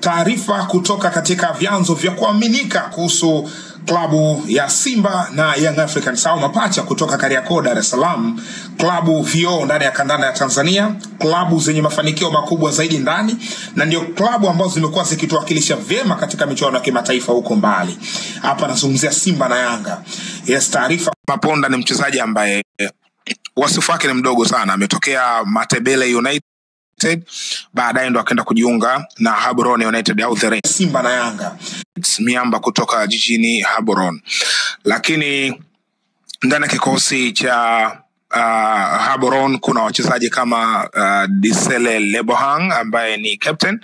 Taarifa kutoka katika vyanzo vya kuaminika kuhusu klabu ya Simba na Young Africans au mapacha kutoka Kariakoo, Dar es Salaam, klabu vioo ndani ya kandanda ya Tanzania, klabu zenye mafanikio makubwa zaidi ndani, na ndio klabu ambazo zimekuwa zikituwakilisha vyema katika michuano ya kimataifa huko mbali. Hapa nazungumzia Simba na Yanga. Yes, taarifa. Maponda ni mchezaji ambaye wasifu wake ni mdogo sana, ametokea Matebele United, baadaye ndo akaenda kujiunga na Gaborone United au the Simba na Yanga, miamba kutoka jijini Gaborone. Lakini ndani ya kikosi cha Gaborone kuna wachezaji kama Disele Lebohang ambaye ni captain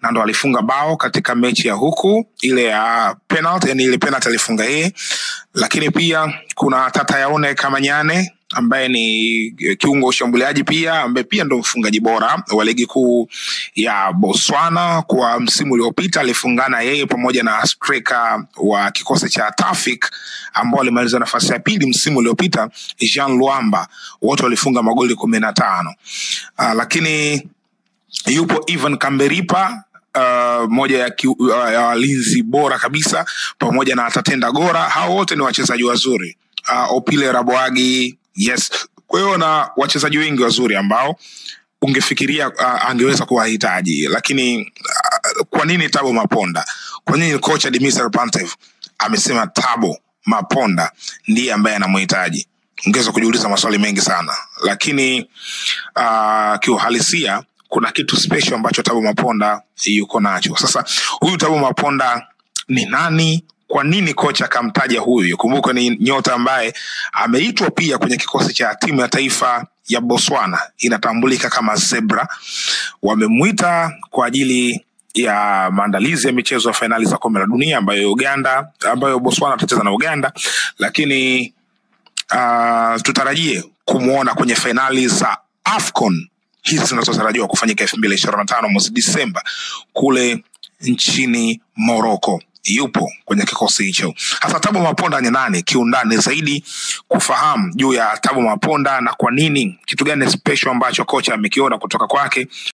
na ndo alifunga bao katika mechi ya huku ile ya penalty, yani ile penalty alifunga yeye. Lakini pia kuna Tatayaone Kamanyane ambaye ni kiungo ushambuliaji pia, ambaye pia ndo mfungaji bora wa ligi kuu ya Botswana kwa msimu uliopita. Alifungana yeye pamoja na striker wa kikosi cha Tafik ambao alimaliza nafasi ya pili msimu uliopita, Jean Luamba. Wote walifunga magoli 15. Lakini yupo Ivan Kamberipa, moja ya walinzi bora kabisa, pamoja na Tatenda Gora. Hao wote ni wachezaji wazuri. Opile Raboagi, yes. Kwa hiyo na wachezaji wengi wazuri ambao ungefikiria angeweza kuwahitaji. Lakini kwa nini Thabo Maponda? Kwa nini kocha Dimitri Pantev amesema Thabo Maponda ndiye ambaye anamhitaji? Ungeweza kujiuliza maswali mengi sana. Lakini kiuhalisia kuna kitu special ambacho Thabo Maponda yuko nacho. Sasa huyu Thabo Maponda ni nani? Kwa nini kocha akamtaja huyu? Kumbuka ni nyota ambaye ameitwa pia kwenye kikosi cha timu ya taifa ya Botswana, inatambulika kama Zebra. Wamemuita kwa ajili ya maandalizi ya michezo ya finali za kombe la dunia ambayo Botswana atacheza na Uganda. Lakini tutarajie kumuona kwenye finali za AFCON hizi zinazotarajiwa kufanyika 2025 mwezi Disemba kule nchini Morocco. Yupo kwenye kikosi hicho. Hasa Thabo Maponda ni nani kiundani zaidi? Kufahamu juu ya Thabo Maponda na kwa nini, kitu gani special ambacho kocha amekiona kutoka kwake,